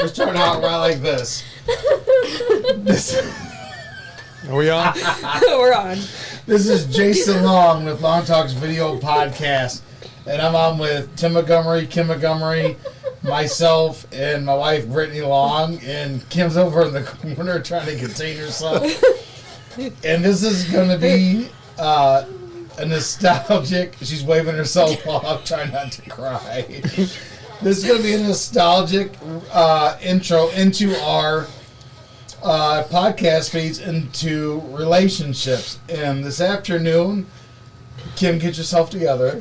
We're starting out right like this. Are we on? We're on. This is Jason Long with Long Talks Video Podcast. And I'm on with Tim Montgomery, Kim Montgomery, myself, and my wife, Brittany Long. And Kim's over in the corner trying to contain herself. And this is going to be a nostalgic... She's waving herself off, trying not to cry. This is going to be a nostalgic intro into our podcast feeds into relationships. And this afternoon, Kim, get yourself together.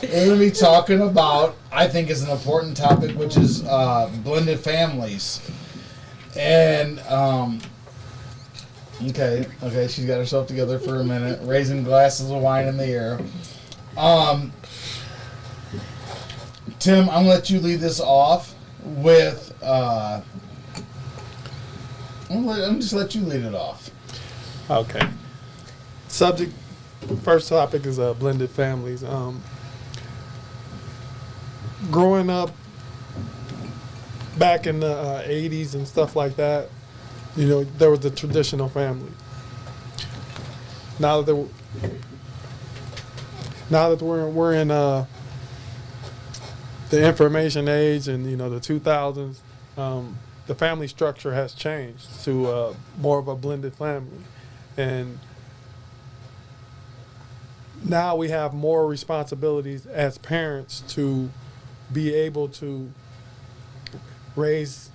We're going to be talking about, I think is an important topic, which is blended families. And, okay, she's got herself together for a minute, raising glasses of wine in the air. Tim, I'm going to let you lead this off with, I'm just let you lead it off. Okay. First topic is blended families. Growing up back in the 80s and stuff like that, you know, there was a traditional family. Now that we're in the information age and, you know, the 2000s, the family structure has changed to more of a blended family. And now we have more responsibilities as parents to be able to raise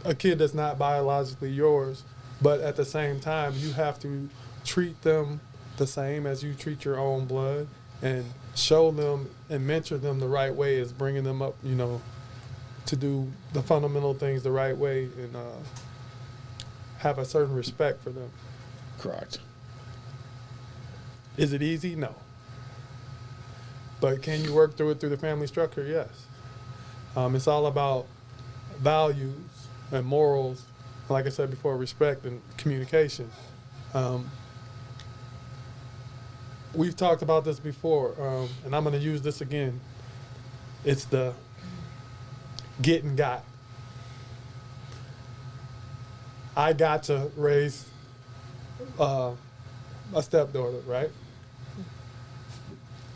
a kid that's not biologically yours, but at the same time, you have to treat them the same as you treat your own blood and show them and mentor them the right way is bringing them up, you know, to do the fundamental things the right way and have a certain respect for them. Correct. Is it easy? No. But can you work through it through the family structure? Yes. It's all about values and morals, like I said before, respect and communication. We've talked about this before, and I'm going to use this again. It's the get and got. I got to raise a stepdaughter, right?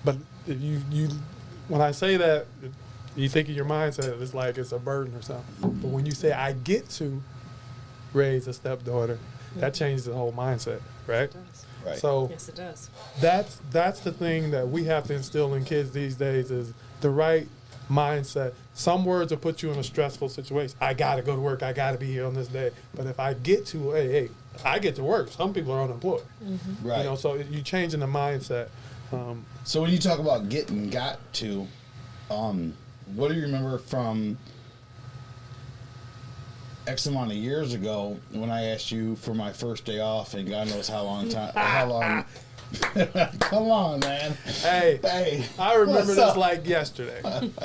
But if you when I say that, you think in your mindset it's like it's a burden or something. But when you say I get to raise a stepdaughter, that changes the whole mindset, right? It does. Right. So Yes, it does. that's the thing that we have to instill in kids these days is the right mindset. Some words will put you in a stressful situation. I got to go to work. I got to be here on this day. But if I get to, hey, I get to work. Some people are unemployed. Mm-hmm. Right. You know, so you're changing the mindset. So when you talk about getting got to, what do you remember from X amount of years ago when I asked you for my first day off and God knows how long. Come on, man. Hey, I remember this like yesterday. Like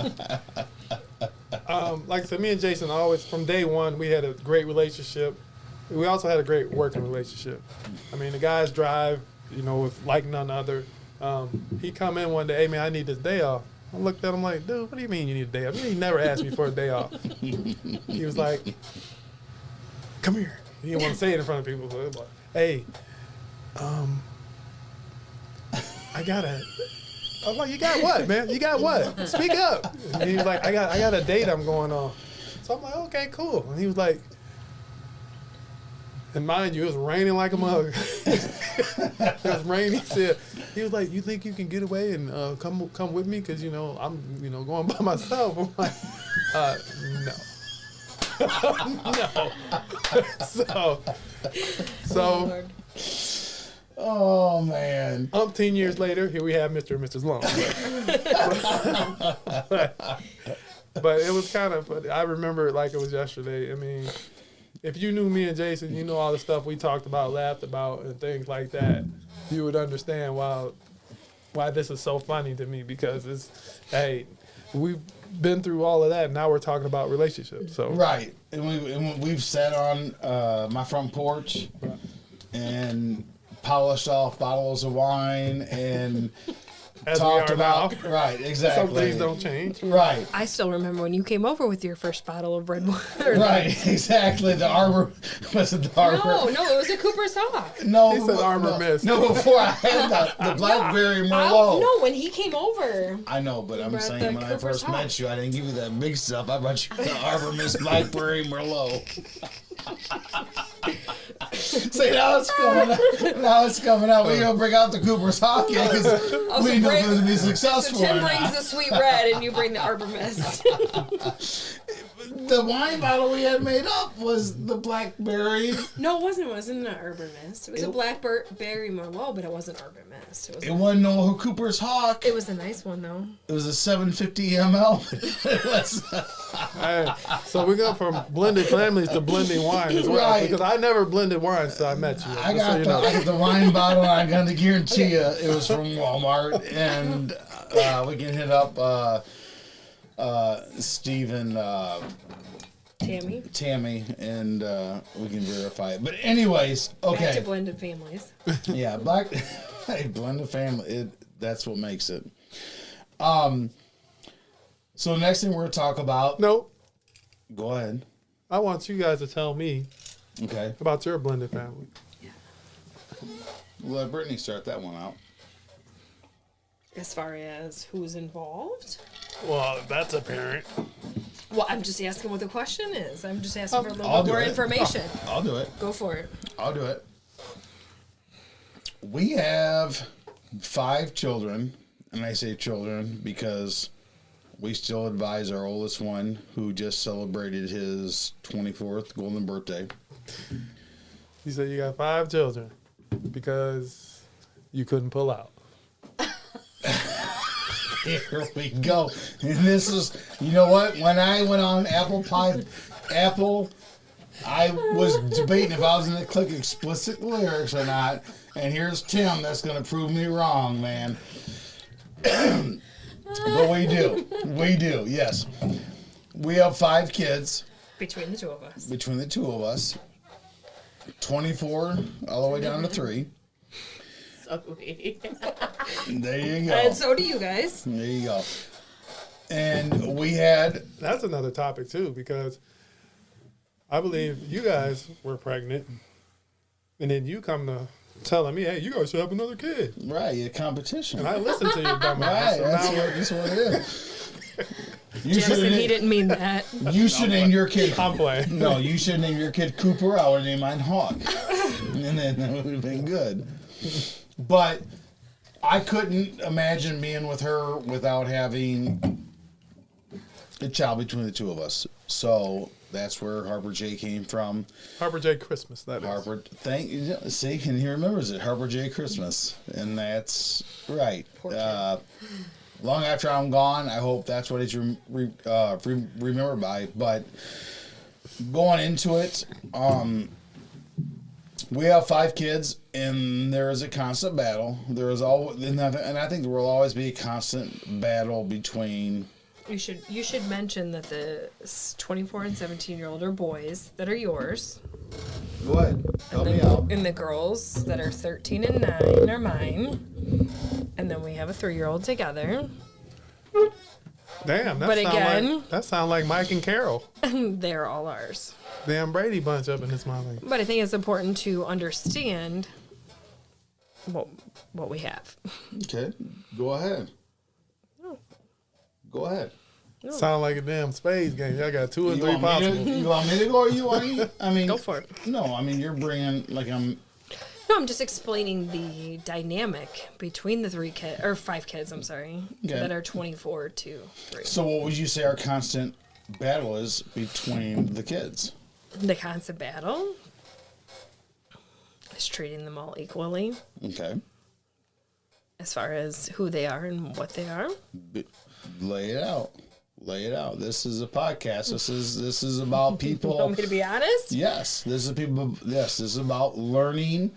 I said, me and Jason always, from day one, we had a great relationship. We also had a great working relationship. I mean, the guys drive, you know, with like none other. He come in one day, hey, man, I need this day off. I looked at him like, dude, what do you mean you need a day off? He never asked me for a day off. He was like, come here. He didn't want to say it in front of people. So he was like, hey, I was like, you got what, man? You got what? Speak up. And he was like, I got a date I'm going on. So I'm like, okay, cool. And he was like, and mind you, it was raining like a mug. It was raining. He was like, you think you can get away and come with me? Because, you know, I'm, you know, going by myself. I'm like, no. No. So. Oh, man. Umpteen years later, here we have Mr. and Mrs. Long. But it was kind of, I remember it like it was yesterday. I mean, if you knew me and Jason, you know all the stuff we talked about, laughed about, and things like that, you would understand why this is so funny to me, because it's, hey, we've been through all of that, and now we're talking about relationships. So right, and we've sat on my front porch and polished off bottles of wine and as talked we are about. now. Right, exactly. Some things don't change. Right. I still remember when you came over with your first bottle of red wine. Right, exactly. The Arbor was it the Arbor? No, it was a Cooper's Hawk. No, He said Arbor Mist. No, before I had the Blackberry Merlot. No, when he came over. I know, but I'm brought saying the when I Cooper's first Hawk. met you, I didn't give you that big stuff. I brought you the Arbor Mist Blackberry Merlot. See, now it's coming out. Now it's coming out. We're going to bring out the Cooper's Hawk because we know it's going to be successful. So Tim or brings not. the sweet red and you bring the Arbor Mist. The wine bottle we had made up was the Blackberry. No, it wasn't. It wasn't an Arbor Mist. It was a Blackberry Merlot, but it wasn't Arbor Mist. It wasn't no Cooper's Hawk. It was a nice one, though. It was a 750 ml. It was, Hey, so we go from blended families to blending wine as well. Right. Because I never blended wine until I met you. I Just got, so you know. I got the wine bottle, and I'm going to guarantee you it was from Walmart. And we can hit up Steve and Tammy, and we can verify it. But anyways, Back to okay. blended families. Yeah, hey, blended family, that's what makes it. So the next thing we're going to talk about. No, Go ahead. I want you guys to tell me Okay. about your blended family. We'll let Brittany start that one out. As far as who's involved? Well, that's apparent. Well, I'm just asking what the question is. I'm just asking for a little I'll bit do more it. information. I'll do it. Go for it. I'll do it. We have 5 children, and I say children because we still advise our oldest one, who just celebrated his 24th golden birthday. You said you got 5 children because you couldn't pull out. Here we go. And this is, you know what? When I went on Apple, I was debating if I was going to click explicit lyrics or not. And here's Tim that's going to prove me wrong, man. But we do. We do, yes. We have 5 kids Between the two of us. between the two of us. 24 all the way down to 3. There you go. And so do you guys. There you go. And we had, That's another topic too, because I believe you guys were pregnant, and then you come to telling me, "Hey, you guys should have another kid," right, a competition. and I listened to your dumb Right, ass. So that's what it is. You should Jamison, he have didn't mean that. named your kid. I'm playing. No, you should name your kid Cooper. I would name mine Hawk, and then that would have been good. But I couldn't imagine being with her without having a child between the two of us. So that's where Harper J came from. Harper J. Christmas. That is. Harper, see, and he remembers it. Harper J. Christmas, and that's right. Poor kid. Long after I'm gone, I hope that's what he's remembered by. But going into it, we have 5 kids, and there is a constant battle. There is always, and I think there will always be a constant battle between. You should mention that the 24 and 17-year-old are boys that are yours. Go ahead, help me out. And the girls that are 13 and 9 are mine. And then we have a 3-year-old together. Damn. But again- that sound like Mike and Carol. They're all ours. Damn Brady bunch up in this mother. But I think it's important to understand what we have. Okay, go ahead. Go ahead. Sound like a damn spades game. I got 2 or 3 You possible. want me to go, or you want me? I mean, Go for it. No, I mean you're bringing No, I'm just explaining the dynamic between the 5 kids, I'm sorry, Okay. that are 24 to 3. So what would you say our constant battle is between the kids? The constant battle is treating them all equally Okay. as far as who they are and what they are. Lay it out. Lay it out. This is a podcast. This is about people. Want me to be honest? Yes, this is people. Yes, this is about learning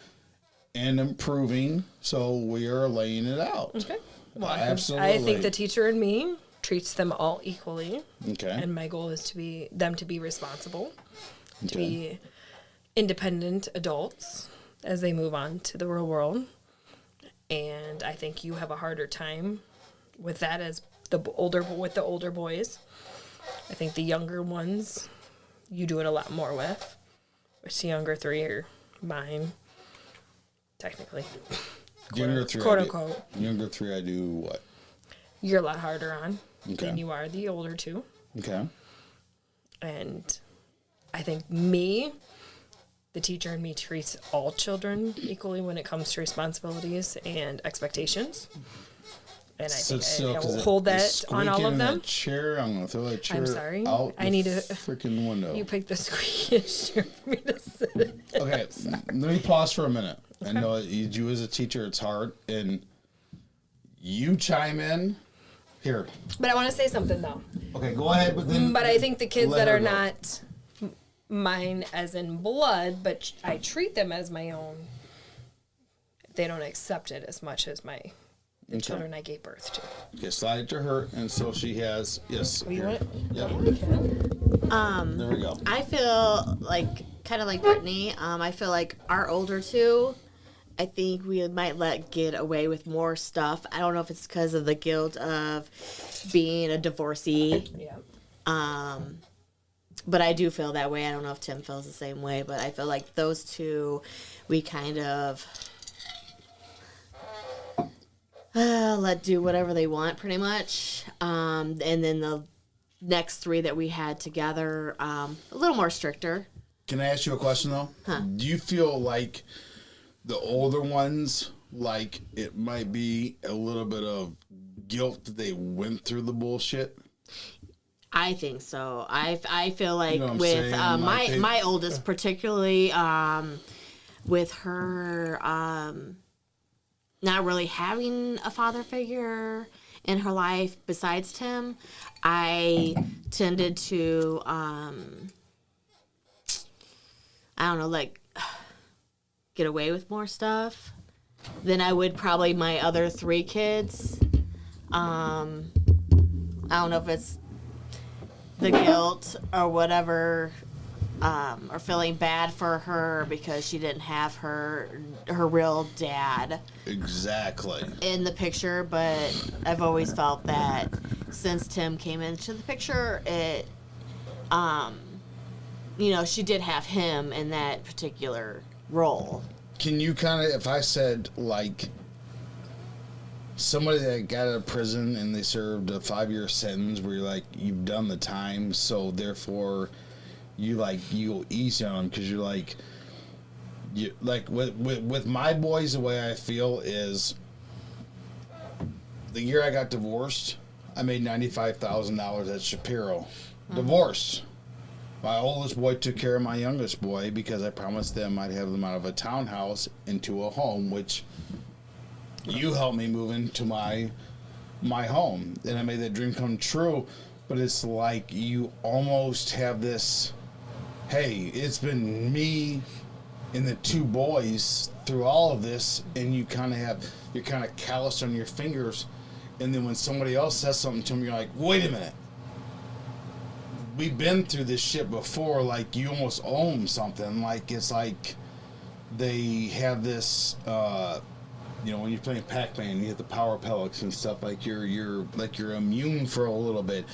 and improving. So we are laying it out. Okay. Well, Absolutely. I think the teacher in me treats them all equally. Okay. And my goal is to be them to be responsible, to Okay. be independent adults as they move on to the real world. and I think you have a harder time with that as the older boys. I think the younger ones, you do it a lot more with. Which the younger 3 are mine, technically. Younger 3, quote unquote. Younger 3, I do what? You're a lot harder on Okay. than you are the older 2. Okay. And I think me, the teacher in me, treats all children equally when it comes to responsibilities and expectations. And I think I will hold that on all of them. That chair, I'm going to throw that chair I'm sorry. out I need the to. freaking window. You picked the squeakiest chair for me to sit in. Okay, let me pause for a minute. Okay. I know you as a teacher, it's hard, and you chime in here. But I want to say something though. Okay, go ahead. But I think the kids that are not mine as in blood, but I treat them as my own, they don't accept it as much as the children I gave birth to. Okay, slide it to her, and so she has, yes. You want it? Yep. There we go. I feel kind of like Brittany. I feel like our older 2, I think we might get away with more stuff. I don't know if it's because of the guilt of being a divorcee. Yeah. But I do feel that way. I don't know if Tim feels the same way, but I feel like those 2, we kind of let do whatever they want, pretty much. And then the next 3 that we had together, a little more stricter. Can I ask you a question, though? Huh. Do you feel like the older ones, like it might be a little bit of guilt that they went through the bullshit? I think so. I feel like You know what I'm with saying? my oldest, particularly with her not really having a father figure in her life besides Tim, I tended to I don't know, get away with more stuff than I would probably my other 3 kids. I don't know if it's the guilt or whatever, or feeling bad for her because she didn't have her real dad Exactly. in the picture. But I've always felt that since Tim came into the picture, it, she did have him in that particular role. Can you kind of, if I said, somebody that got out of prison and they served a 5-year sentence where you're like, you've done the time, so therefore you go easy on them because with my boys, the way I feel is the year I got divorced, I made $95,000 at Shapiro. Divorced. My oldest boy took care of my youngest boy because I promised them I'd have them out of a townhouse into a home, which you helped me move into my home, and I made that dream come true. But it's like you almost have this, hey, it's been me and the 2 boys through all of this, and you're kind of calloused on your fingers, and then when somebody else says something to them, you're like, wait a minute, we've been through this shit before. Like, you almost owe them something. Like, it's like they have this when you're playing Pac-Man, you hit the power pellets and stuff, you're immune for a little bit,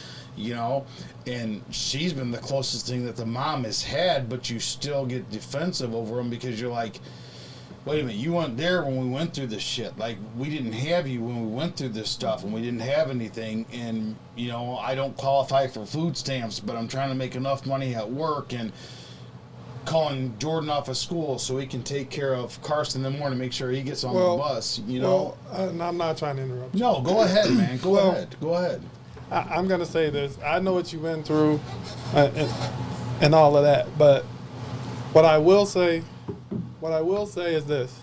and she's been the closest thing that the mom has had, but you still get defensive over them because you're like, wait a minute, you weren't there when we went through this shit. We didn't have you when we went through this stuff, and we didn't have anything, and I don't qualify for food stamps, but I'm trying to make enough money at work, and calling Jordan off of school so he can take care of Carson in the morning, make sure he gets on the bus, Well, I'm not trying to interrupt you. No, go ahead, man. Go ahead. I'm going to say this. I know what you went through and all of that, but what I will say is this.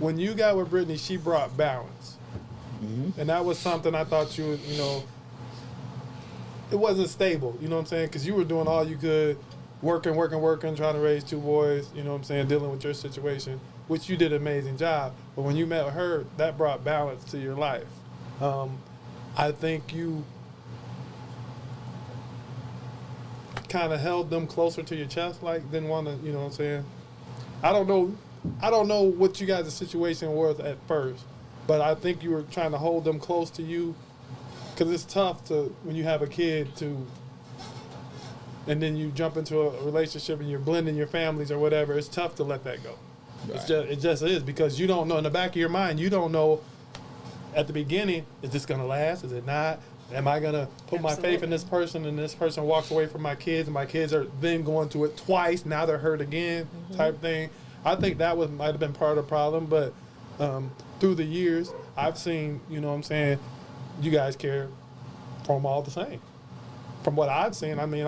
When you got with Brittany, she brought balance. Mm-hmm. And that was something I thought you would, it wasn't stable, you know what I'm saying? Because you were doing all you could, working, trying to raise 2 boys, you know what I'm saying, dealing with your situation, which you did an amazing job. But when you met her, that brought balance to your life. I think you kind of held them closer to your chest, didn't want to, you know what I'm saying? I don't know I don't know what you guys' situation was at first, but I think you were trying to hold them close to you, because it's tough to, when you have a kid, to, and then you jump into a relationship and you're blending your families or whatever. It's tough to let that go. Right. It just is, because you don't know, in the back of your mind, you don't know at the beginning, is this going to last? Is it not? Am I going to put my faith in this person, and this person walks away from my kids, and my kids are then going through it twice, now they're hurt again, type thing. I think that might have been part of the problem, but through the years, I've seen, you know what I'm saying, you guys care for them all the same. From what I've seen, I mean,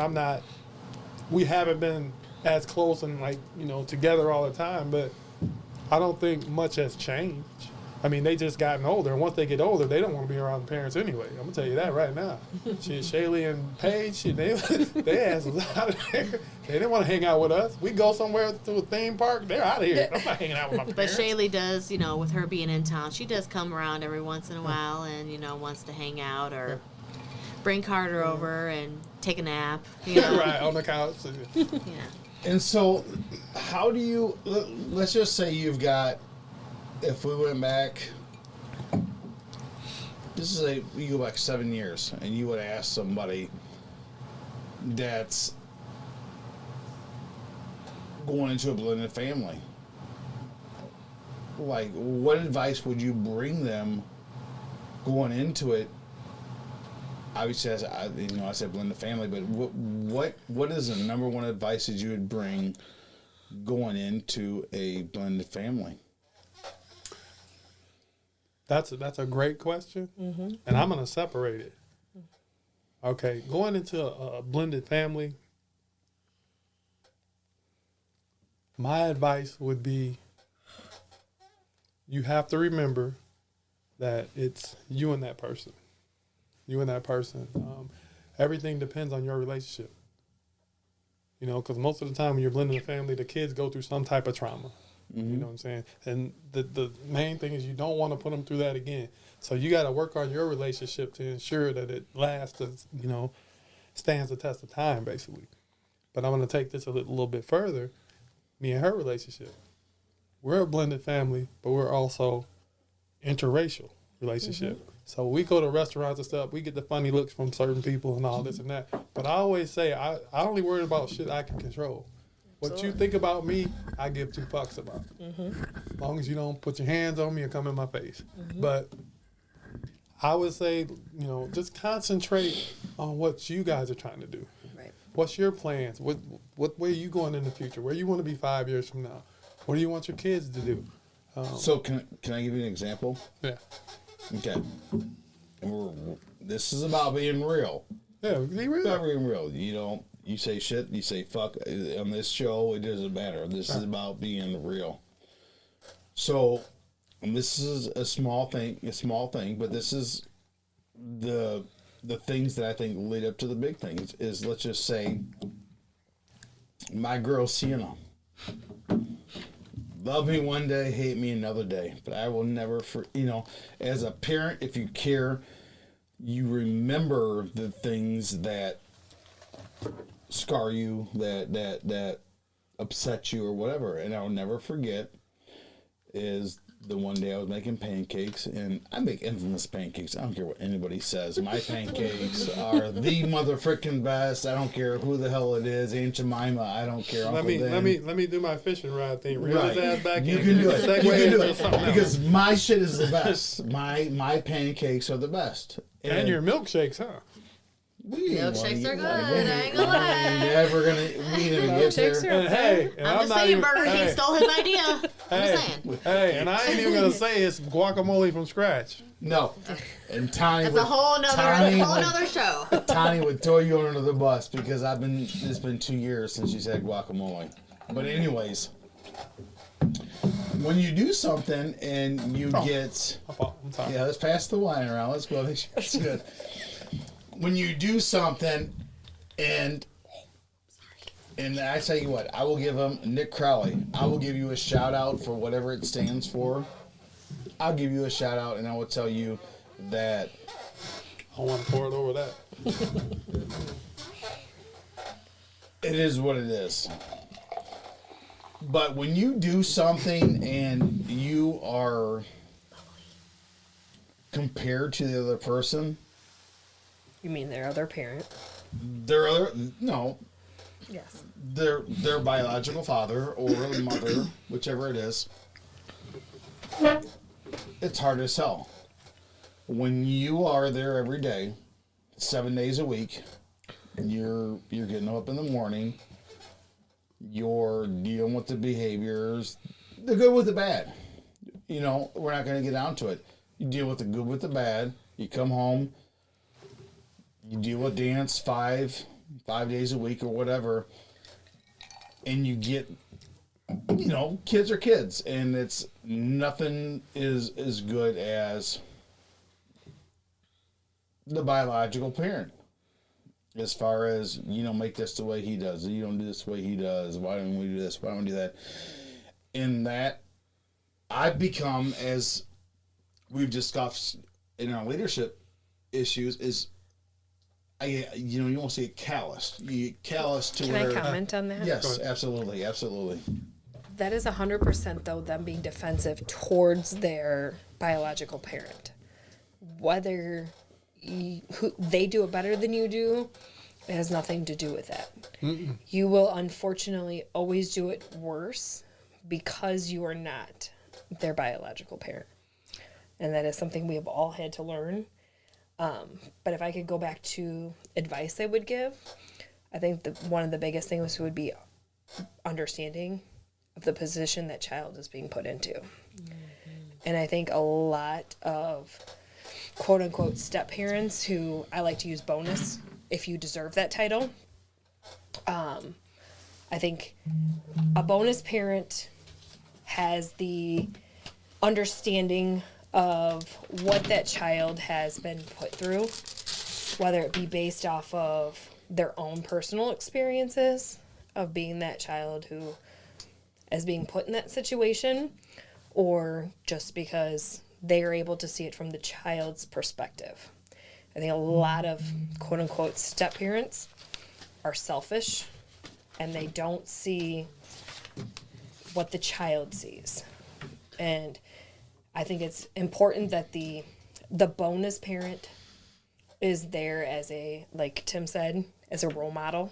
we haven't been as close and, like, you know, together all the time, but I don't think much has changed. I mean, they just gotten older, and once they get older, they don't want to be around the parents anyway. I'm gonna tell you that right now. Shaylee and Paige, they ass was out of there. They didn't want to hang out with us. We go somewhere to a theme park, they're out of here. I'm not hanging out with my But parents. Shaylee does, you know, with her being in town, she does come around every once in a while and, you know, wants to hang out or bring Carter over and take a nap. You know? Right, on the couch. Yeah. And so, how do you? Let's just say you've got. If we went back, you go back 7 years, and you would ask somebody that's going into a blended family, like, what advice would you bring them going into it? Obviously, I said blended family, but what is the number one advice that you would bring going into a blended family? That's a great question, and I'm gonna separate it. Okay, going into a blended family, my advice would be, you have to remember that it's you and that person. You and that person. Everything depends on your relationship. You know, because most of the time when you're blending a family, the kids go through some type of trauma. You know what I'm saying? And the main thing is you don't want to put them through that again. So you got to work on your relationship to ensure that it lasts, you know, stands the test of time, basically. But I'm going to take this a little bit further. Me and her relationship. We're a blended family, but we're also interracial relationship. So we go to restaurants and stuff, we get the funny looks from certain people and all this and that. But I always say, I only worry about shit I can control. What you think about me, I give 2 fucks about. As long as you don't put your hands on me or come in my face. But I would say, you know, just concentrate on what you guys are trying to do. Right. What's your plans? Where are you going in the future? Where you want to be 5 years from now? What do you want your kids to do? So can I give you an example? Yeah. Okay. This is about being real. Yeah, be real. About being real. You say shit, you say fuck. On this show, it doesn't matter. This is about being real. So, and this is a small thing, but this is the things that I think lead up to the big things. Is, let's just say, my girl Sienna. Love me one day, hate me another day. But I will never, as a parent, if you care, you remember the things that scar you, that upset you or whatever. And I'll never forget is the one day I was making pancakes, and I make infamous pancakes. I don't care what anybody says. My pancakes are the motherfucking best. I don't care who the hell it is. Aunt Jemima, I don't care. Let me do my fishing rod thing. Reel his ass back You in. can do it. You can do it Something else. because my shit is the best. My pancakes are the best. And your milkshakes, huh? Milkshakes are good. I ain't gonna lie. We ain't even get Milkshakes there. are- And hey, and I'm just not saying, even, Burger King hey, stole his idea. I'm hey, just saying. hey, and I ain't even gonna say it's guacamole from scratch. No, and Tiny. That's a whole nother show. Tiny would throw you under the bus because it's been 2 years since she's had guacamole. But anyways, when you do something and you get, I'm sorry. yeah, let's pass the wine around. Let's go. That's good. When you do something, and I tell you what, I will give him Nick Crowley. I will give you a shout out for whatever it stands for. I'll give you a shout out, and I will tell you that I want to pour it over that. it is what it is. But when you do something and you are compared to the other person, You mean their other parent? Yes. their biological father or mother, whichever it is, it's hard as hell. When you are there every day, 7 days a week, you're getting up in the morning, you're dealing with the behaviors, the good with the bad. You know, we're not going to get down to it. You deal with the good with the bad. You come home, you deal with dance five days a week or whatever, and you get, you know, kids are kids, and it's nothing is as good as the biological parent. As far as, you know, make this the way he does, you don't do this the way he does, why don't we do this, why don't we do that? In that, I've become, as we've discussed in our leadership issues, is you won't say calloused. You calloused to Can where. I comment on that? Yes, absolutely. That is 100% though them being defensive towards their biological parent. Whether they do it better than you do, it has nothing to do with that. Mm-mm. You will unfortunately always do it worse because you are not their biological parent. And that is something we have all had to learn. But if I could go back to advice I would give, I think one of the biggest things would be understanding of the position that child is being put into. Mm-hmm. And I think a lot of quote unquote step parents, who I like to use bonus if you deserve that title, I think a bonus parent has the understanding of what that child has been put through, whether it be based off of their own personal experiences of being that child who is being put in that situation, or just because they are able to see it from the child's perspective. I think a lot of quote unquote step parents are selfish and they don't see what the child sees. And I think it's important that the bonus parent is there as a, like Tim said, as a role model,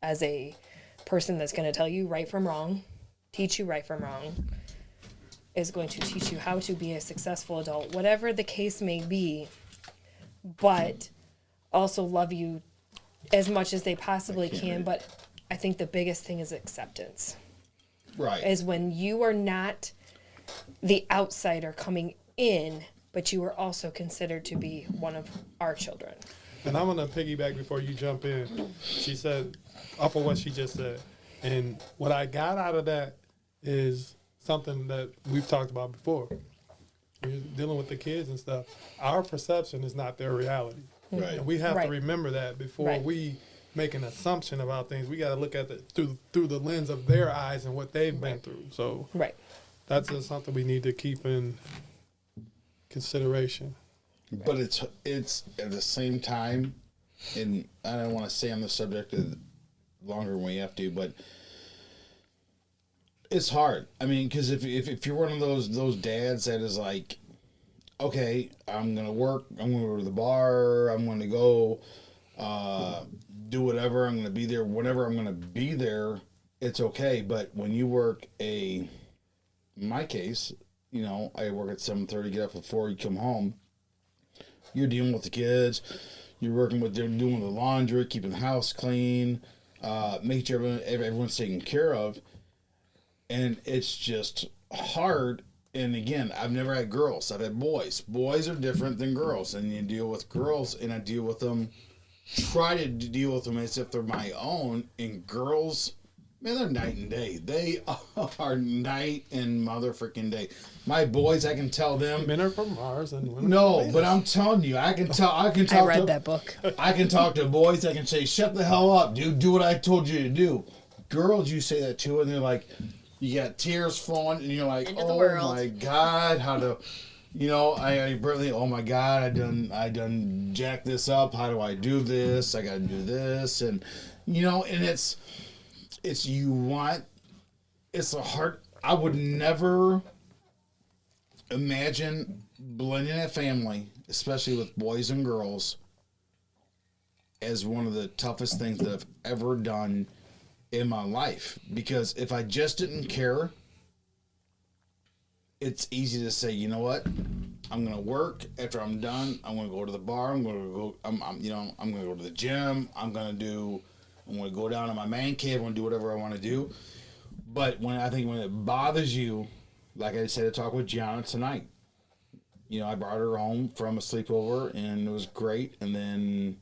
as a person that's going to tell you right from wrong, teach you right from wrong, is going to teach you how to be a successful adult, whatever the case may be, but also love you as much as they possibly can. But I think the biggest thing is acceptance. Right. Is when you are not the outsider coming in, but you are also considered to be one of our children. And I'm going to piggyback before you jump in. She said, off of what she just said. And what I got out of that is something that we've talked about before. We're dealing with the kids and stuff. Our perception is not their reality. Right. And we have Right. to remember that before we make an assumption about things. We got to look at it through the lens of their eyes and what they've been through. So that's just something we need to keep in consideration. But it's at the same time, and I don't want to stay on the subject longer than we have to, but it's hard. I mean, because if you're one of those dads that is like, okay, I'm gonna work, I'm gonna go to the bar, I'm gonna go do whatever, I'm gonna be there whenever I'm gonna be there, it's okay. But when you work in my case, you know, I work at 7:30, get up at 4, you come home, you're dealing with the kids, you're working with, they're doing the laundry, keeping the house clean, making sure everyone's taken care of. And it's just hard. And again, I've never had girls. I've had boys. Boys are different than girls. And you deal with girls, and I deal with them, try to deal with them as if they're my own. And girls, man, they're night and day. They are night and mother-freaking day. My boys, I can tell them. Men are from Mars and women No, are from but Venus. I'm telling you, I can talk. I read that book. I can talk to boys. I can say, "Shut the hell up, dude. Do what I told you to do." Girls, you say that to, and they're like, you got tears flowing, and you're like, End of the "Oh world. my God, how to?" You know, I Brittany, oh my God, I done jacked this up. How do I do this? I got to do this, and you know, and it's you want it's a hard. I would never imagine blending a family, especially with boys and girls, as one of the toughest things that I've ever done in my life. Because if I just didn't care, it's easy to say, you know what? I'm gonna work. After I'm done, I'm gonna go to the bar. I'm gonna go. I'm gonna go to the gym. I'm gonna go down to my man cave. I'm gonna do whatever I want to do. But when it bothers you, like I said, I talked with Gianna tonight. You know, I brought her home from a sleepover, and it was great. And then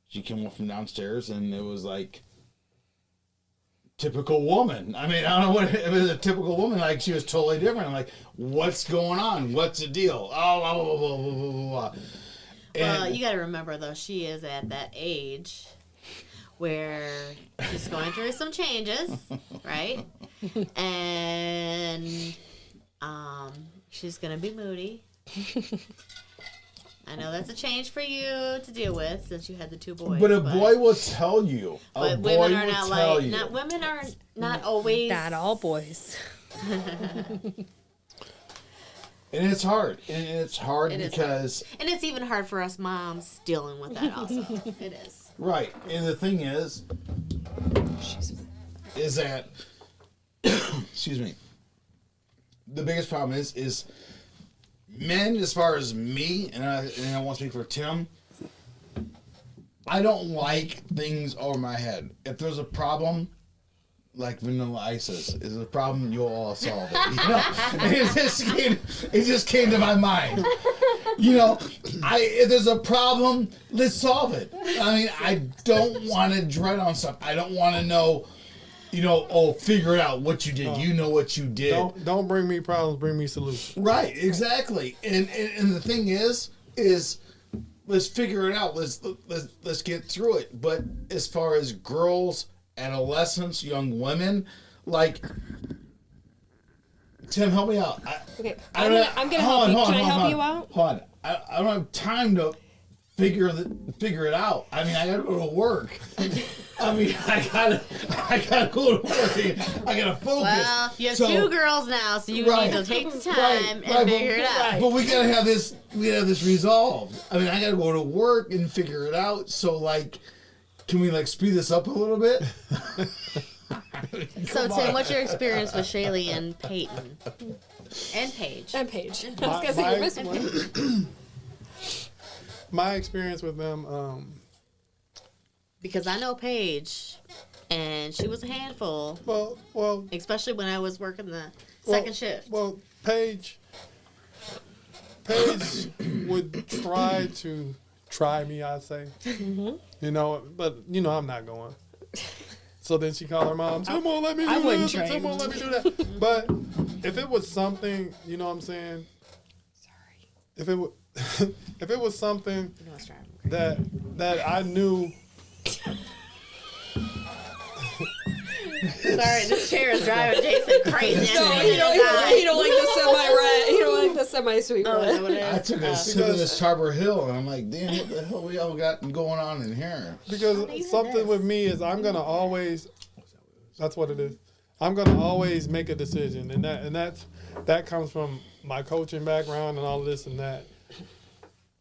she came up from downstairs, and it was like typical woman. I mean, I don't know what it was. A typical woman, like she was totally different. I'm like, what's going on? What's the deal? Oh, blah, blah, blah, blah, blah, blah. Well, you got to remember though, she is at that age where she's going through some changes, right? And she's gonna be moody. I know that's a change for you to deal with since you had the two boys. But a boy will tell you. But women are not like women are not always. Not all boys. And it's hard. And it's hard because. And it's even hard for us moms dealing with that also. It is. Right. And the thing is that, excuse me, the biggest problem is men, as far as me, and I want to speak for Tim, I don't like things over my head. If there's a problem, like Vanilla Isis is a problem, you'll all solve it. You know, it just came to my mind. You know, if there's a problem, let's solve it. I mean, I don't want to dread on stuff. I don't want to know, you know, figure it out what you did. You know what you did. Don't bring me problems, bring me solutions. Right, exactly. And the thing is let's figure it out. Let's get through it. But as far as girls, adolescents, young women, like, Tim, help me out. Okay, I'm gonna help you. Can I help you out? Hold on. I don't have time to figure it out. I mean, I gotta go to work. I mean, I gotta go to work. I gotta focus. Well, you have two girls now, so you need to take the time and figure it out. But we gotta have this. We have this resolved. I mean, I gotta go to work and figure it out. So, like, can we speed this up a little bit? So, Tim, what's your experience with Shaylee and Peyton? And Paige. And Paige. I was gonna say you're missing one. My experience with them, because I know Paige, and she was a handful. Well, especially when I was working the second shift. Well, Paige would try me, I'd say. Mm-hmm. You know, but I'm not going. So then she called her mom. Tim won't let me do this. Tim won't let me do that. But if it was something, you know what I'm saying? Sorry. If it was something that I knew. Sorry, this chair is driving Jason crazy. No, he don't like the semi-red. He don't like the semi-sweet red. I took a sip of this Harbor Hill, and I'm like, damn, what the hell we all got going on in here? Because something with me is I'm gonna always. That's what it is. I'm gonna always make a decision, and that comes from my coaching background and all this and that.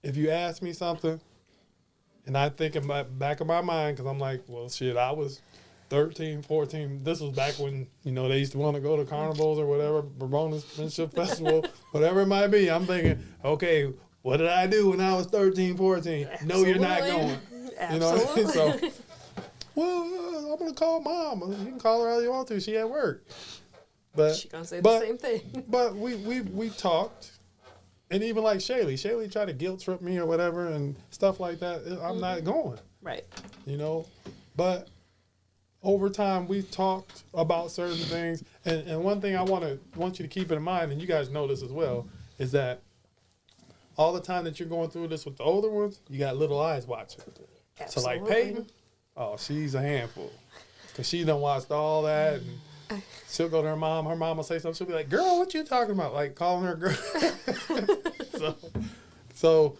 If you ask me something, and I think in my back of my mind, because I'm like, well, shit, I was 13, 14. This was back when, they used to want to go to carnivals or whatever, Bourbon Friendship Festival, whatever it might be. I'm thinking, okay, what did I do when I was 13, 14? Absolutely. No, you're not going. Absolutely. You know what I mean? So, well, I'm going to call mom. You can call her all you want to. She at work. But She's going to say the same thing. But we talked. And even like Shaylee tried to guilt trip me or whatever and stuff like that. I'm not going. Right. But over time we talked about certain things. And one thing I want you to keep in mind, and you guys know this as well, is that all the time that you're going through this with the older ones, you got little eyes watching. Absolutely. So like Peyton, she's a handful. Because she done watched all that and she'll go to her mom. Her mom will say something. She'll be like, girl, what you talking about? Like calling her girl. So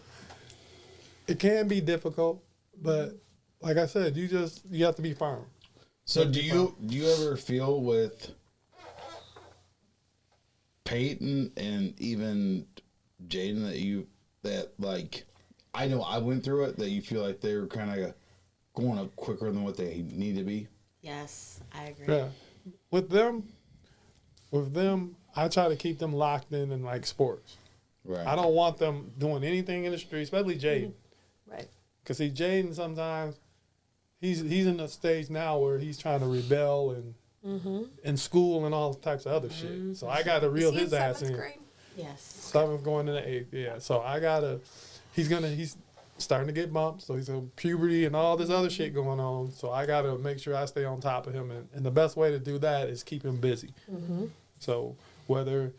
it can be difficult. But like I said, you have to be firm. So do you ever feel with Peyton and even Jaden that like I know I went through it, that you feel like they were kind of going up quicker than what they need to be? Yes, I agree. Yeah. With them, I try to keep them locked in like sports. Right. I don't want them doing anything in the street, especially Jaden. Right. Because see, Jaden sometimes he's in a stage now where he's trying to rebel and in school and all types of other shit. So I got to reel his ass in. Yes. 7th going into 8th, yeah. So I gotta. He's starting to get bumped, so he's in puberty and all this other shit going on. So I gotta make sure I stay on top of him, and the best way to do that is keep him busy. So whether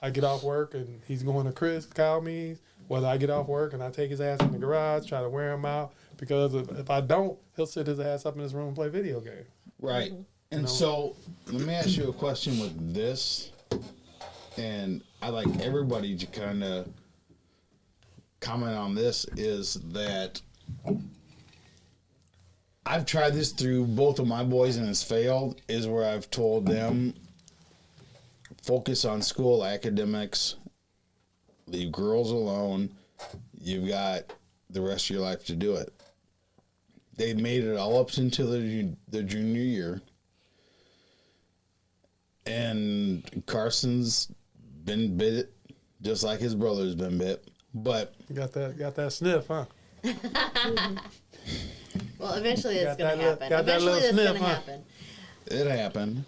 I get off work and he's going to Chris cow meets, whether I get off work and I take his ass in the garage, try to wear him out, because if I don't, he'll sit his ass up in his room and play video games. Right. And so let me ask you a question with this, and I'd like everybody to kind of comment on this, is that I've tried this through both of my boys and it's failed, is where I've told them focus on school academics, leave girls alone, you've got the rest of your life to do it. They made it all up until the junior year, and Carson's been bit just like his brother's been bit. But you got that sniff, huh? Well, eventually it's going to happen. Got that little Eventually it's sniff, going to huh? happen. It happened.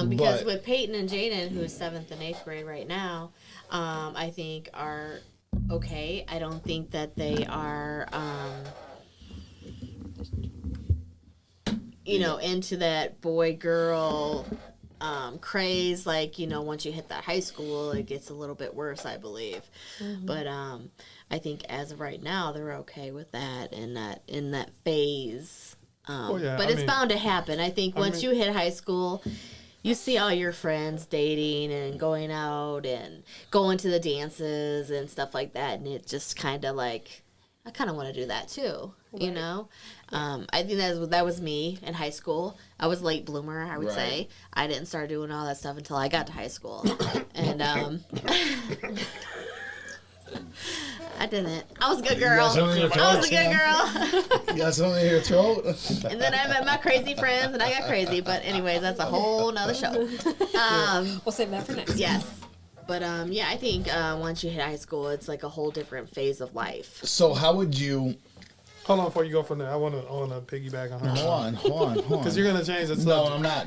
Because with Peyton and Jaden, who's 7th and 8th grade right now, I think are okay. I don't think that they are, into that boy-girl craze. Like, once you hit that high school, it gets a little bit worse, I believe. But I think as of right now, they're okay with that and in that phase. But it's bound to happen. I think once you hit high school, you see all your friends dating and going out and going to the dances and stuff like that, and it just kind of like, I kind of want to do that too, I think that was me in high school. I was a late bloomer, I would say. I didn't start doing all that stuff until I got to high school, and I didn't. I was a good girl. I was a good girl. You got something in your throat? And then I met my crazy friends, and I got crazy. But anyways, that's a whole nother show. We'll save that for next. Yes. But I think once you hit high school, it's like a whole different phase of life. So how would you... Hold on before you go from there. I want to piggyback on her. Hold on. Because you're going to change the subject.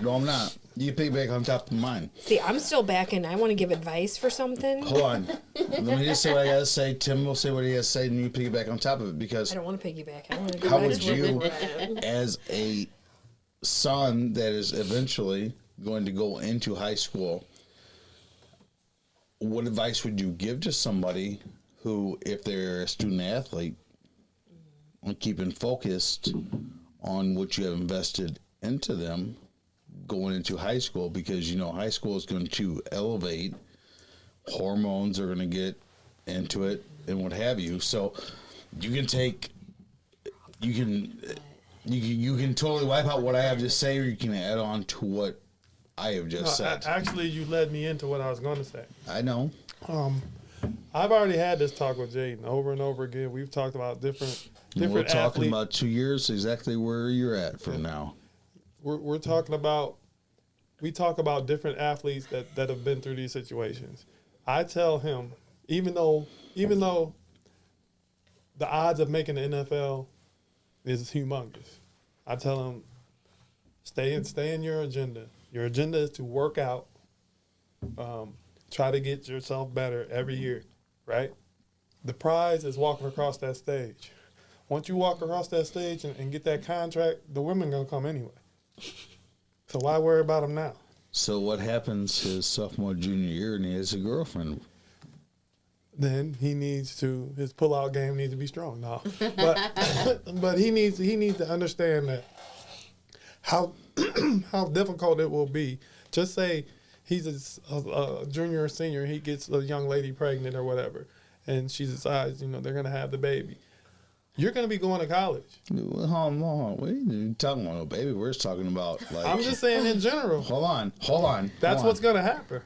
No, I'm not. You piggyback on top of mine. See, I'm still back in. I want to give advice for something. Hold on. Let me just say what I got to say. Tim will say what he has to say, and you piggyback on top of it, because... I don't want to piggyback. I want to go how back would to you, where we're at. as a son that is eventually going to go into high school, what advice would you give to somebody who, if they're a student athlete, on keeping focused on what you have invested into them going into high school? Because high school is going to elevate, hormones are going to get into it, and what have you. So you can totally wipe out what I have to say, or you can add on to what I have just said. Actually, you led me into what I was going to say. I know. I've already had this talk with Jaden over and over again. We've talked about different We're talking athletes. about 2 years, exactly where you're at from now. We're talking about, we talk about different athletes that have been through these situations. I tell him, even though the odds of making the NFL is humongous, I tell him, stay in your agenda. Your agenda is to work out, try to get yourself better every year, right? The prize is walking across that stage. Once you walk across that stage and get that contract, the women going to come anyway. So why worry about them now? So what happens his sophomore, junior year, and he has a girlfriend? Then his pullout game needs to be strong. No, but he needs to understand that how difficult it will be. Just say he's a junior or senior, he gets a young lady pregnant or whatever, and she decides, they're going to have the baby. You're going to be going to college. Hold on. What are you talking about, baby? We're just talking about, like... I'm just saying in general. Hold on. That's what's going to happen.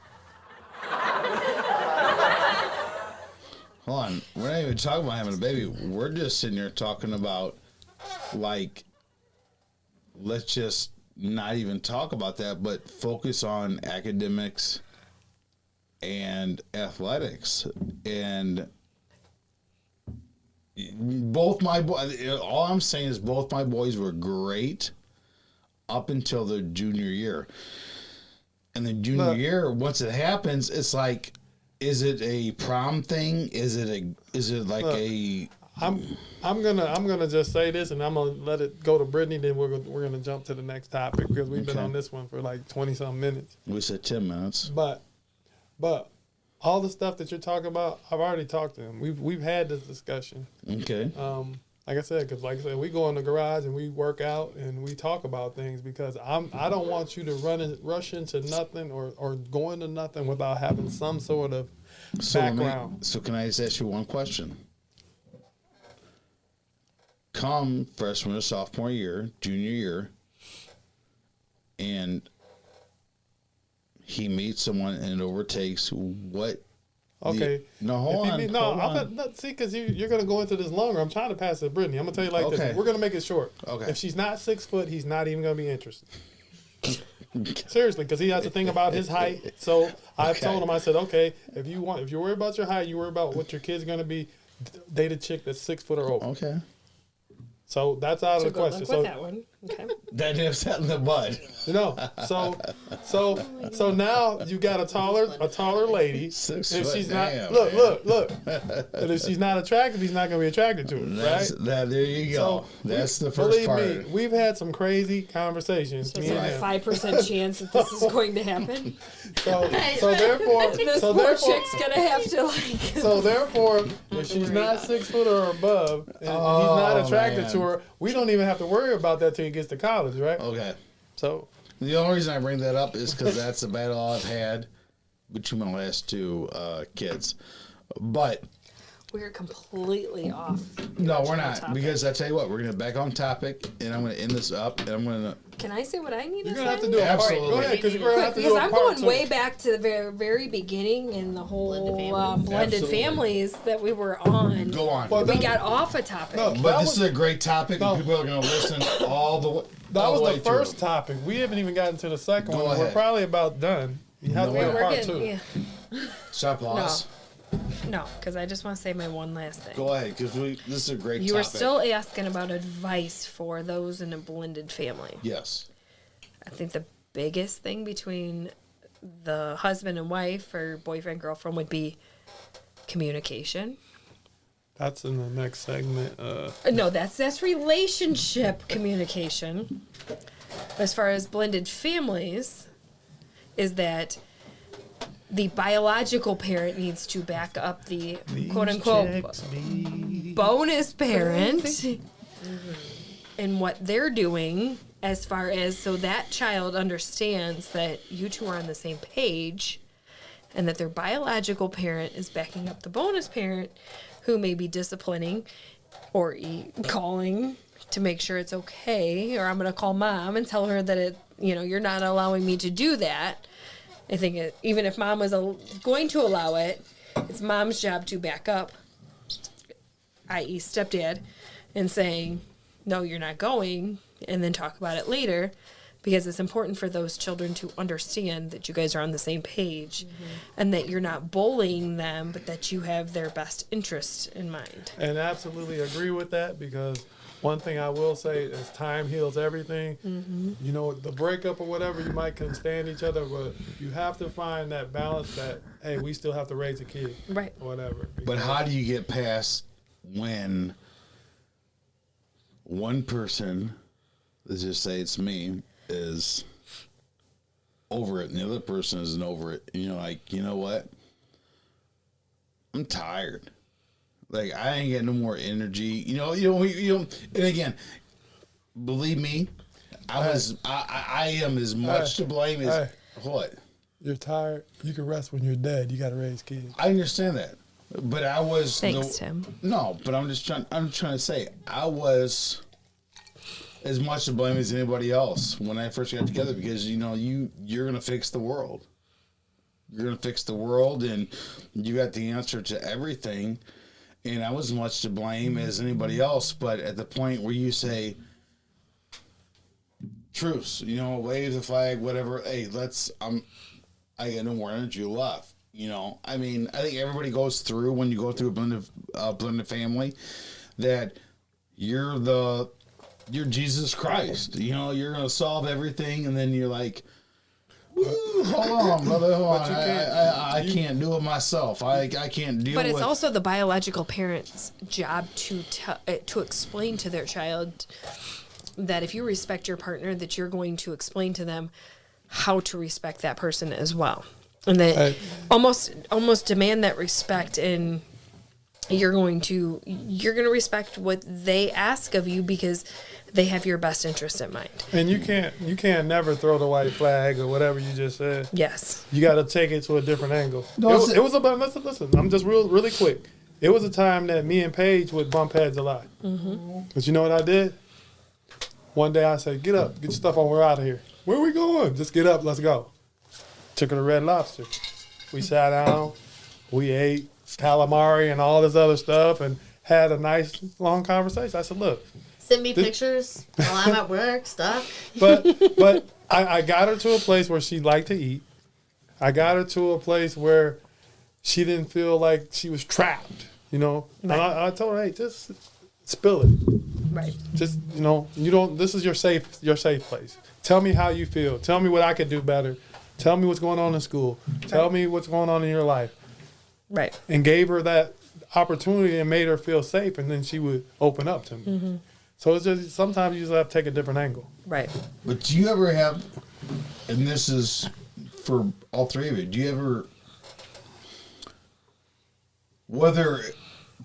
Hold on. We're not even talking about having a baby. We're just sitting here talking about, like, let's just not even talk about that, but focus on academics and athletics. And both my boys, all I'm saying is both my boys were great up until their junior year. And the junior year, once it happens, it's like, is it a prom thing? Is it like a? I'm gonna just say this, and I'm gonna let it go to Brittany. Then we're gonna jump to the next topic because we've been on this one for like 20-something minutes. We said 10 minutes. But all the stuff that you're talking about, I've already talked to him. We've had this discussion. Okay. Like I said, because like I said, we go in the garage and we work out and we talk about things because I don't want you to rush into nothing or go into nothing without having some sort of background. So can I just ask you one question? Come freshman or sophomore year, junior year, and he meets someone and it overtakes what? Okay. Hold on. See, because you're going to go into this longer. I'm trying to pass it to Brittany. I'm going to tell you like this. We're going to make it short. Okay. If she's not 6 foot, he's not even going to be interested. Seriously, because he has to think about his height. So I've told him, I said, okay, if you worry about your height, you worry about what your kid's going to be, date a chick that's 6 foot or over. Okay. So that's out of the question. So that one. Okay. That nips that in the bud. So now you got a taller lady. 6 if foot, she's damn, not look. And if she's not attractive, he's not gonna be attracted to her, right? There you go. So That's the first part. Believe me, we've had some crazy conversations. So there's a 5% chance that this is going to happen. So therefore, This poor chick's gonna have to So therefore, if she's not 6 foot or above, and he's not attracted to her, we don't even have to worry about that till he gets to college, right? Okay. So the only reason I bring that up is because that's the battle I've had between my last two kids. But we're completely off. no, we're not. Topic. Because I tell you what, we're gonna back on topic, and I'm gonna end this up, and I'm gonna. Can I say what I need to say? You're gonna have to do it. Absolutely. Go ahead, because you're gonna have to do Because a I'm part going way back to the very, very beginning in the whole blended Absolutely. families that we were on. Go on. Well, We got off a topic. No, But this is a great topic, and people are gonna listen all the way. That was way the first through. topic. We haven't even gotten to the second Go one. ahead. We're probably about done. You have to No, do we're part getting, two. yeah. Stop loss. No, because I just want to say my one last thing. Go ahead, because this is a great You topic. were still asking about advice for those in a blended family. Yes. I think the biggest thing between the husband and wife or boyfriend, girlfriend would be communication. That's in the next segment. No, that's relationship communication. As far as blended families, is that the biological parent needs to back up the quote-unquote bonus parent and what they're doing as far as so that child understands that you two are on the same page and that their biological parent is backing up the bonus parent who may be disciplining or calling to make sure it's okay, or I'm going to call mom and tell her that you're not allowing me to do that. I think even if mom was going to allow it, it's mom's job to back up, i.e. stepdad, and saying, no, you're not going, and then talk about it later, because it's important for those children to understand that you guys are on the same page and that you're not bullying them, but that you have their best interest in mind. And absolutely agree with that, because one thing I will say is time heals everything. You know, the breakup or whatever, you might couldn't stand each other, but you have to find that balance that, hey, we still have to raise a kid. Right. Or whatever. But how do you get past when one person, let's just say it's me, is over it and the other person isn't over it? And you're like, you know what? I'm tired. Like, I ain't got no more energy. You know, and again, believe me, I am as much to blame as what? You're tired. You can rest when you're dead. You got to raise kids. I understand that. But I was Thanks, Tim. No, but I'm trying to say I was as much to blame as anybody else when I first got together, because you're gonna fix the world. you're gonna fix the world, and you got the answer to everything. And I was as much to blame as anybody else. But at the point where you say, truce, wave the flag, whatever. Hey, I got no more energy left. I think everybody goes through, when you go through a blended family, that you're Jesus Christ. You're gonna solve everything, and then you're like, hold on, brother, hold on. I can't do it myself. I can't deal with it. But it's also the biological parent's job to explain to their child that if you respect your partner, that you're going to explain to them how to respect that person as well. And that almost demand that respect, and you're going to respect what they ask of you because they have your best interest in mind. And you can't never throw the white flag or whatever you just said. Yes. You got to take it to a different angle. It was about, listen, I'm just really quick. It was a time that me and Paige would bump heads a lot. Mm-hmm. But you know what I did? One day I said, get up, get your stuff on, we're out of here. Where are we going? Just get up, let's go. Took her to Red Lobster. We sat down, we ate calamari and all this other stuff and had a nice long conversation. I said, look. Send me pictures while I'm at work, stuff. But I got her to a place where she liked to eat. I got her to a place where she didn't feel like she was trapped, Right. And I told her, hey, just spill it. Right. Just, this is your safe place. Tell me how you feel. Tell me what I could do better. Tell me what's going on in school. Tell me what's going on in your life. Right. And gave her that opportunity and made her feel safe, and then she would open up to me. Mm-hmm. So it's just, sometimes you just have to take a different angle. Right. But do you ever have, and this is for all three of you, do you ever,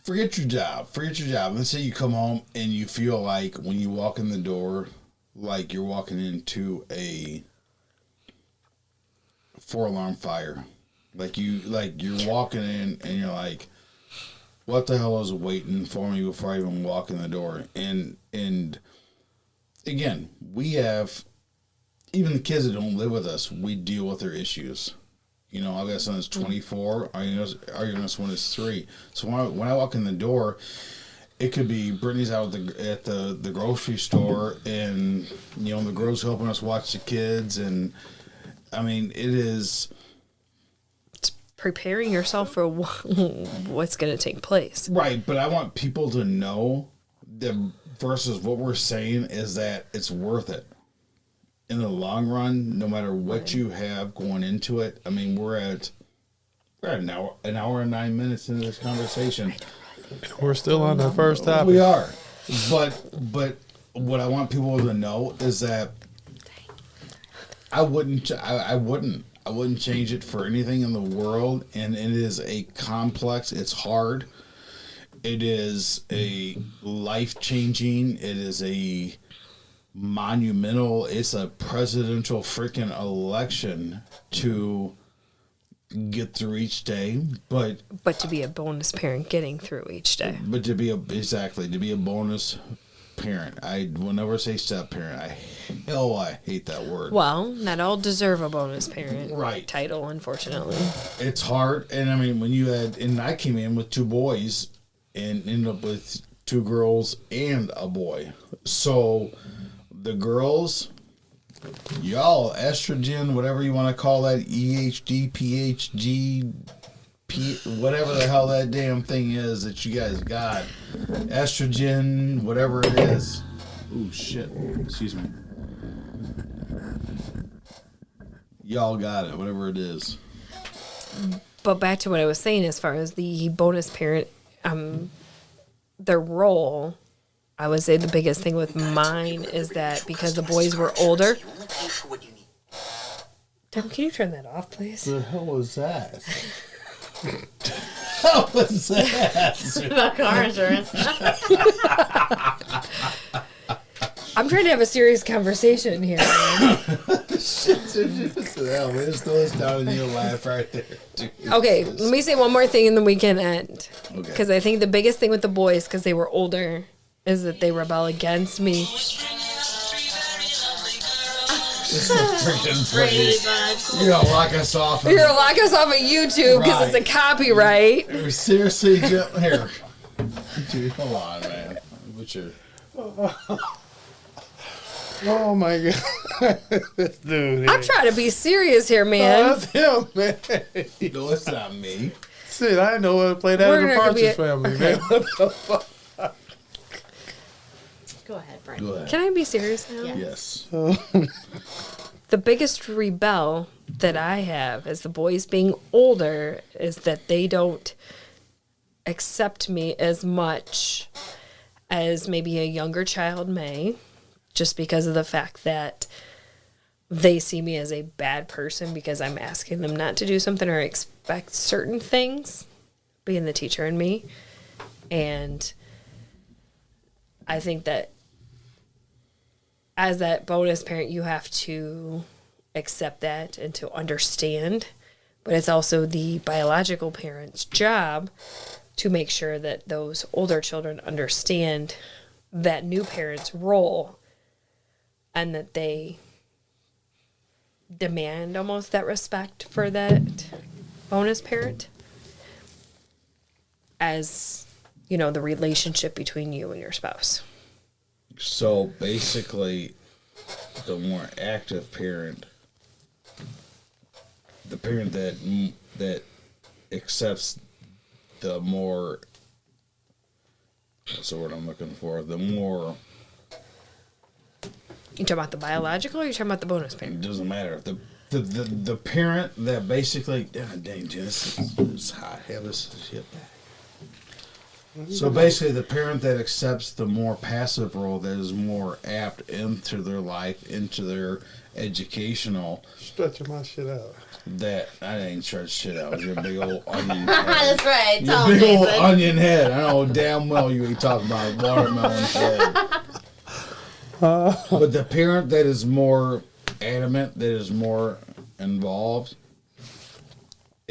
forget your job. Let's say you come home and you feel like when you walk in the door, like you're walking into a 4-alarm fire. Like you're walking in and you're like, what the hell is waiting for me before I even walk in the door? And again, we have, even the kids that don't live with us, we deal with their issues. I've got a son that's 24. Our youngest one is 3. So when I walk in the door, it could be Brittany's out at the grocery store, and the girls helping us watch the kids, and it is. Preparing yourself for what's going to take place. Right, but I want people to know that versus what we're saying is that it's worth it. In the long run, no matter what you have going into it, we're at an hour and 9 minutes into this conversation. We're still on the first topic. We are. But what I want people to know is that I wouldn't change it for anything in the world, and it is a complex, it's hard. It is a life-changing, it is a monumental, it's a presidential freaking election to get through each day, but to be a bonus parent getting through each day. But to be a bonus parent. I will never say step parent. I hate that word. Well, not all deserve a bonus parent right title, unfortunately. It's hard, and when you had, and I came in with 2 boys and ended up with 2 girls and a boy. So the girls, y'all, estrogen, whatever you want to call that, EHD, PHG, whatever the hell that damn thing is that you guys got, estrogen, whatever it is. Ooh, shit. Excuse me. Y'all got it, whatever it is. But back to what I was saying, as far as the bonus parent, their role, I would say the biggest thing with mine is that because the boys were older. Tim, can you turn that off, please? The hell was that? How was that? About car insurance. I'm trying to have a serious conversation here. Shit, hell, man, just throw this down and you'll laugh right there. Dude. Okay, let me say one more thing and then we can end. Okay. Because I think the biggest thing with the boys, because they were older, is that they rebel against me. It's so freaking Brady pretty. Bunch. You're gonna lock us off. You're gonna lock us off of YouTube because it's a Right. copyright. Seriously, Jim? Here. Dude, hold on, man. What's your... Oh my god, this dude. I'm trying to be serious here, man. That's him, man. No, it's not me. Shit, I didn't know how to play that We're in the gonna be Partridge Family, man. What the fuck? Go ahead, Brittany. Go ahead. Can I be serious now? Yeah. Yes. The biggest rebel that I have as the boys being older is that they don't accept me as much as maybe a younger child may, just because of the fact that they see me as a bad person because I'm asking them not to do something or expect certain things, being the teacher in me. And I think that as that bonus parent, you have to accept that and to understand. But it's also the biological parent's job to make sure that those older children understand that new parent's role and that they demand almost that respect for that bonus parent as, you know, the relationship between you and your spouse. So basically, the more active parent, the parent that accepts the more, what's the word I'm looking for? The more, You talking about the biological or you talking about the bonus it parent? doesn't matter. The parent that basically, God dang, this is hot. Have this shit back. So basically, the parent that accepts the more passive role, that is more apt into their life, into their educational, Stretching my shit out. that I ain't stretch shit out. You're a big old onion head. That's right. You're Tell a him, big old Jason. onion head. I know damn well you ain't talking about watermelon head. But the parent that is more adamant, that is more involved,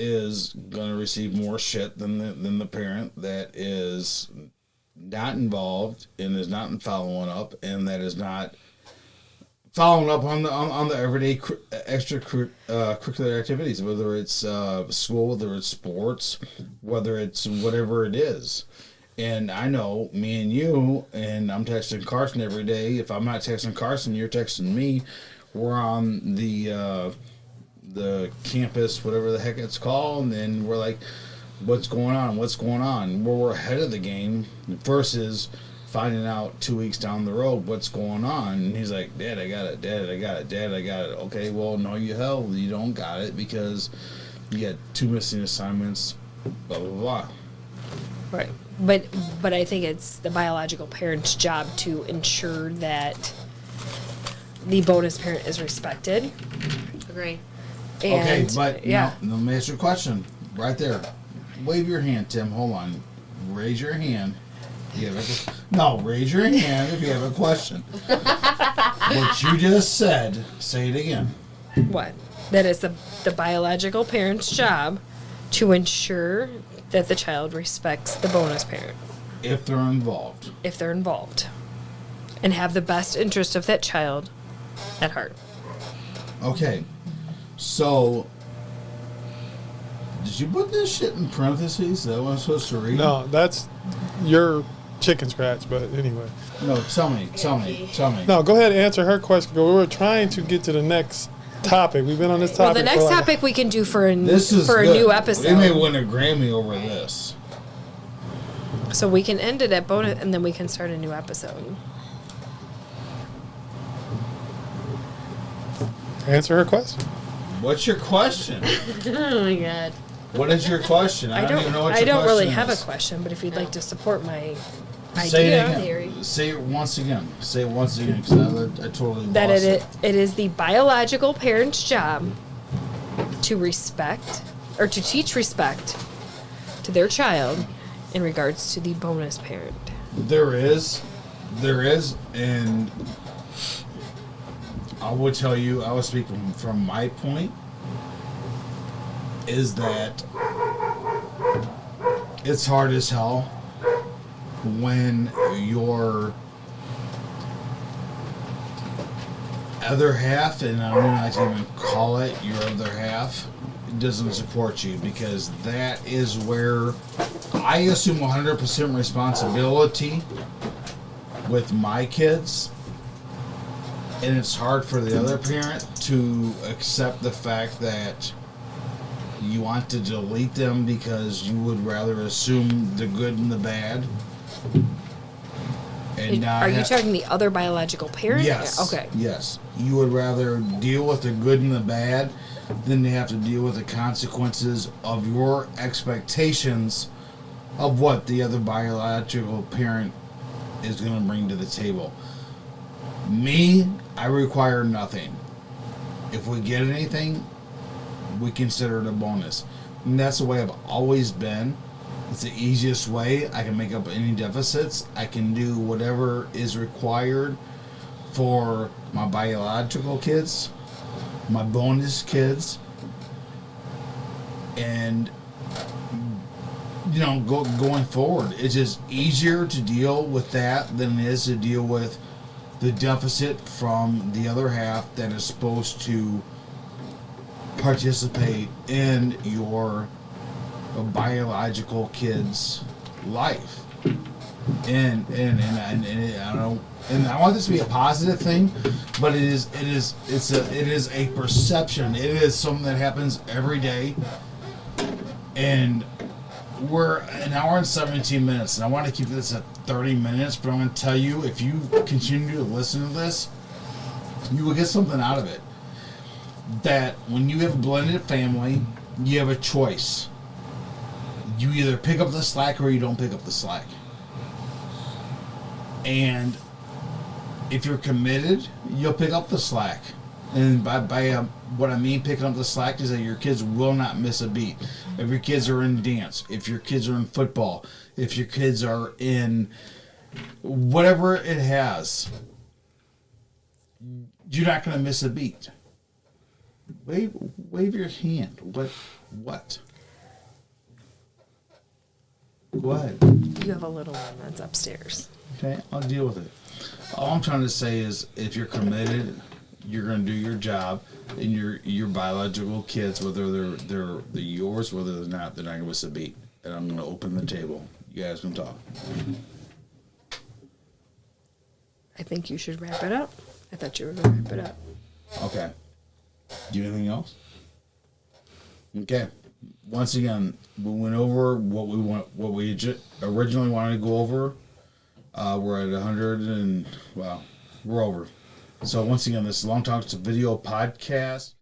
is going to receive more shit than the parent that is not involved and is not following up and that is not following up on the everyday extracurricular activities, whether it's school, whether it's sports, whether it's whatever it is. And I know me and you, and I'm texting Carson every day. If I'm not texting Carson, you're texting me. We're on the campus, whatever the heck it's called, and then we're like, what's going on? We're ahead of the game versus finding out 2 weeks down the road what's going on. And he's like, Dad, I got it. Dad, I got it. Dad, I got it. Okay, well, no, you don't got it because you had 2 missing assignments, blah, blah, blah. Right. But I think it's the biological parent's job to ensure that the bonus parent is respected. Agree. Okay, And, but yeah. no, let me ask you a question right there. Wave your hand, Tim. Hold on. Raise your hand. Raise your hand if you have a question. What you just said, say it again. What? That is the biological parent's job to ensure that the child respects the bonus parent If they're involved. if they're involved and have the best interest of that child at heart. Okay. So, did you put this shit in parentheses? Is that what I'm supposed to read? No, that's your chicken scratch, but anyway. No, tell me. No, go ahead and answer her question. We were trying to get to the next topic. We've been on this Well, topic. the for next like topic we can do for a This is for a good. new They may episode. win a Grammy over this. So we can end it at bonus and then we can start a new episode. Answer her question. What's your question? Oh my god. What is your question? I don't even know what your I don't really question have a is. question, but if you'd like to support my Say it idea, again. Say it once again. Because I totally that lost it is the biological parent's job to respect or to teach respect to their child in regards to the bonus parent. There is, and I will tell you, I was speaking from my point, is that it's hard as hell when you're other half, and I don't like to even call it your other half, doesn't support you, because that is where I assume 100% responsibility with my kids, and it's hard for the other parent to accept the fact that you want to delete them because you would rather assume the good and the bad. And Are you talking the other biological parent? Yes. Okay. Yes. You would rather deal with the good and the bad than to have to deal with the consequences of your expectations of what the other biological parent is going to bring to the table. Me, I require nothing. If we get anything, we consider it a bonus. And that's the way I've always been. It's the easiest way. I can make up any deficits. I can do whatever is required for my biological kids, my bonus kids, and going forward. It's just easier to deal with that than it is to deal with the deficit from the other half that is supposed to participate in your biological kid's life. And I don't know, and I want this to be a positive thing, but it is a perception. It is something that happens every day, and we're an hour and 17 minutes, and I want to keep this at 30 minutes, but I'm going to tell you, if you continue to listen to this, you will get something out of it. That when you have a blended family, you have a choice. You either pick up the slack or you don't pick up the slack. And if you're committed, you'll pick up the slack. And by what I mean picking up the slack is that your kids will not miss a beat. If your kids are in dance, if your kids are in football, if your kids are in whatever it has, you're not going to miss a beat. Wave your hand. What? Go ahead. You have a little one that's upstairs. Okay, I'll deal with it. All I'm trying to say is, if you're committed, you're going to do your job, and your biological kids, whether they're yours, whether they're not going to miss a beat. And I'm going to open the table. You guys can talk. I think you should wrap it up. I thought you were going to wrap it up. Okay. Do you have anything else? Okay. Once again, we went over what we originally wanted to go over. We're at 100 and, well, we're over. So once again, this is Long Talks Video Podcast.